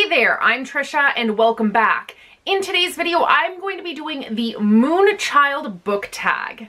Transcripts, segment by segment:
Hey there, I'm Trisha and welcome back. In today's video, I'm going to be doing the Moonchild book tag.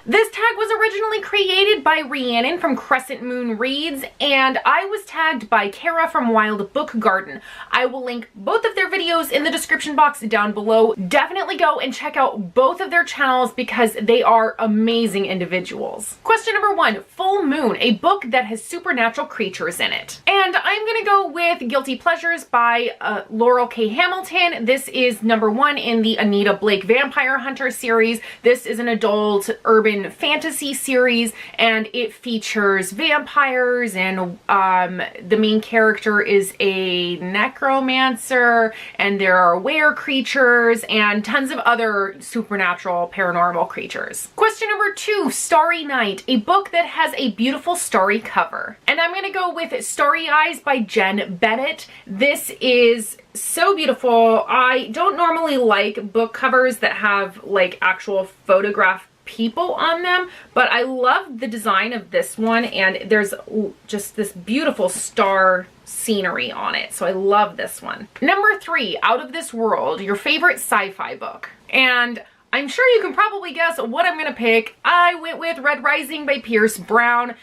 This tag was originally created by Rhiannon from Crescent Moon Reads, and I was tagged by Kara from Wild Book Garden. I will link both of their videos in the description box down below. Definitely go and check out both of their channels because they are amazing individuals. Question number 1, Full Moon, a book that has supernatural creatures in it. And I'm gonna go with Guilty Pleasures by Laurel K. Hamilton. This is number 1 in the Anita Blake Vampire Hunter series. This is an adult urban fantasy series and it features vampires and the main character is a necromancer and there are were creatures and tons of other supernatural paranormal creatures. Question number 2, Starry Night, a book that has a beautiful starry cover. And I'm gonna go with Starry Eyes by Jen Bennett. This is so beautiful. I don't normally like book covers that have like actual photograph people on them, but I love the design of this one and there's just this beautiful star scenery on it, so I love this one. Number 3, Out of This World, your favorite sci-fi book. And I'm sure you can probably guess what I'm gonna pick. I went with Red Rising by Pierce Brown.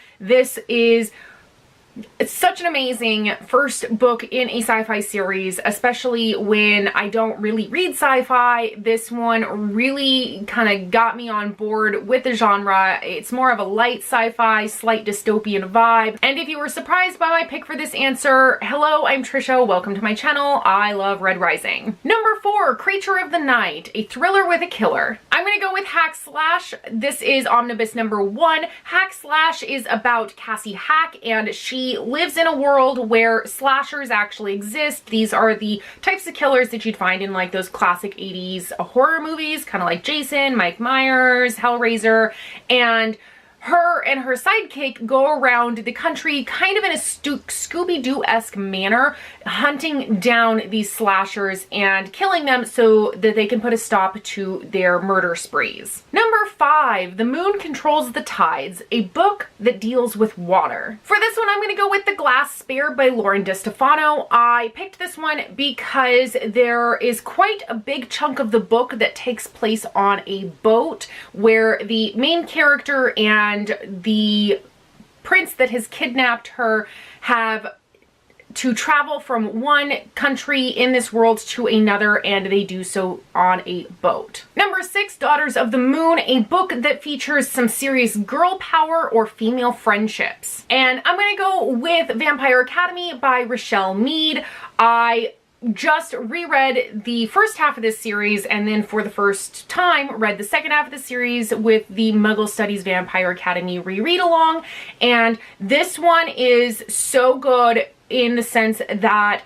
It's such an amazing first book in a sci-fi series, especially when I don't really read sci-fi. This one really kind of got me on board with the genre. It's more of a light sci-fi, slight dystopian vibe. And if you were surprised by my pick for this answer, hello, I'm Trisha. Welcome to my channel. I love Red Rising. Number 4, Creature of the Night, a thriller with a killer. I'm gonna go with Hack Slash. This is omnibus number 1. Hack Slash is about Cassie Hack, and she lives in a world where slashers actually exist. These are the types of killers that you'd find in like those classic 80s horror movies, kind of like Jason, Mike Myers, Hellraiser, and her and her sidekick go around the country kind of in a Scooby-Doo-esque manner, hunting down these slashers and killing them so that they can put a stop to their murder sprees. Number 5, The Moon Controls the Tides, a book that deals with water. For this one, I'm going to go with The Glass Spare by Lauren DeStefano. I picked this one because there is quite a big chunk of the book that takes place on a boat where the main character and the prince that has kidnapped her have to travel from one country in this world to another, and they do so on a boat. Number 6, Daughters of the Moon, a book that features some serious girl power or female friendships. And I'm gonna go with Vampire Academy by Rochelle Mead. I just reread the first half of this series and then for the first time read the second half of the series with the Muggle Studies Vampire Academy reread along, and this one is so good in the sense that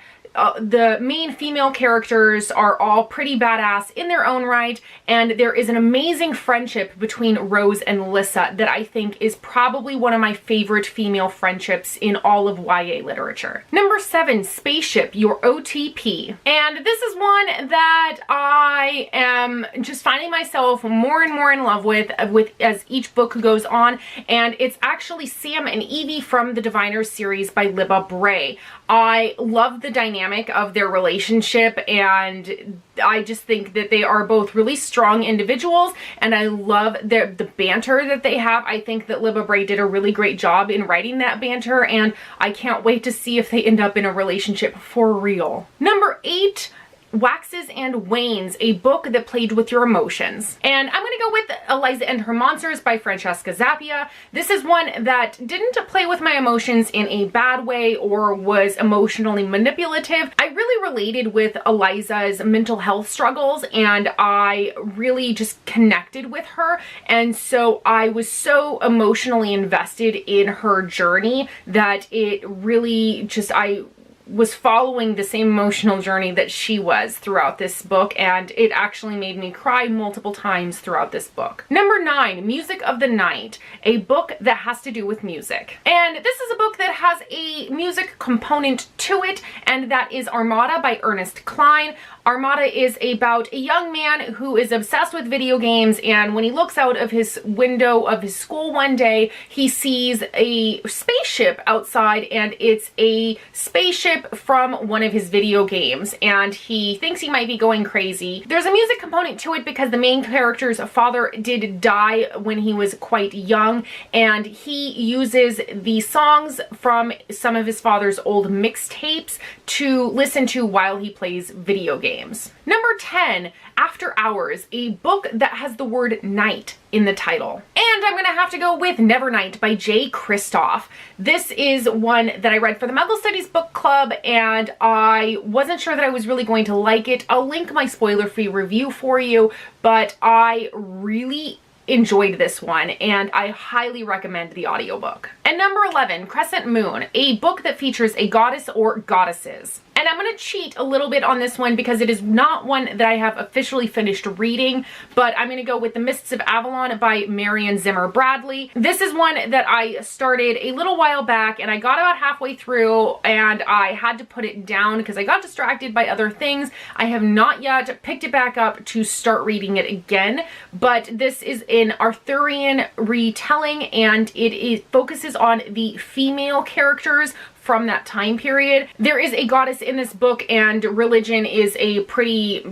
the main female characters are all pretty badass in their own right, and there is an amazing friendship between Rose and Lissa that I think is probably one of my favorite female friendships in all of YA literature. Number 7, Spaceship, your OTP. And this is one that I am just finding myself more and more in love with as each book goes on, and it's actually Sam and Evie from the Diviners series by Libba Bray. I love the dynamic of their relationship, and I just think that they are both really strong individuals, and I love the banter that they have. I think that Libba Bray did a really great job in writing that banter, and I can't wait to see if they end up in a relationship for real. Number 8, Waxes and Wanes, a book that played with your emotions. And I'm gonna go with Eliza and Her Monsters by Francesca Zappia. This is one that didn't play with my emotions in a bad way or was emotionally manipulative. I really related with Eliza's mental health struggles, and I really just connected with her, and so I was so emotionally invested in her journey that it really just, I was following the same emotional journey that she was throughout this book, and it actually made me cry multiple times throughout this book. Number 9, Music of the Night, a book that has to do with music. And this is a book that has a music component to it, and that is Armada by Ernest Cline. Armada is about a young man who is obsessed with video games, and when he looks out of his window of his school one day, he sees a spaceship outside, and it's a spaceship from one of his video games, and he thinks he might be going crazy. There's a music component to it because the main character's father did die when he was quite young, and he uses the songs from some of his father's old mixtapes to listen to while he plays video games. Number 10, After Hours, a book that has the word night in the title. And I'm gonna have to go with Nevernight by Jay Kristoff. This is one that I read for the Muggle Studies book club, and I wasn't sure that I was really going to like it. I'll link my spoiler-free review for you, but I really enjoyed this one, and I highly recommend the audiobook. And number 11, Crescent Moon, a book that features a goddess or goddesses. And I'm going to cheat a little bit on this one because it is not one that I have officially finished reading, but I'm going to go with The Mists of Avalon by Marion Zimmer Bradley. This is one that I started a little while back, and I got about halfway through and I had to put it down because I got distracted by other things. I have not yet picked it back up to start reading it again, but this is an Arthurian retelling, and it focuses on the female characters from that time period. There is a goddess in this book, and religion is a pretty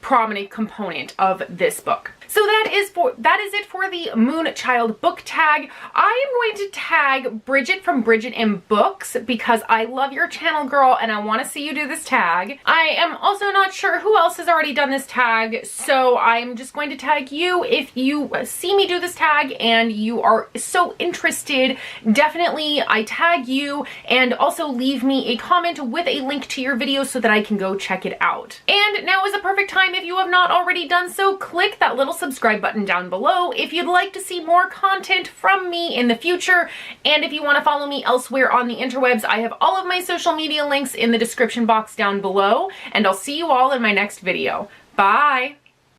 prominent component of this book. So that is it for the Moonchild book tag. I am going to tag Bridget from Bridget in Books because I love your channel, girl, and I want to see you do this tag. I am also not sure who else has already done this tag, so I'm just going to tag you. If you see me do this tag and you are so interested, definitely I tag you, and also leave me a comment with a link to your video so that I can go check it out. And now is a perfect time, if you have not already done so, click that little subscribe button down below if you'd like to see more content from me in the future. And if you want to follow me elsewhere on the interwebs, I have all of my social media links in the description box down below, and I'll see you all in my next video. Bye!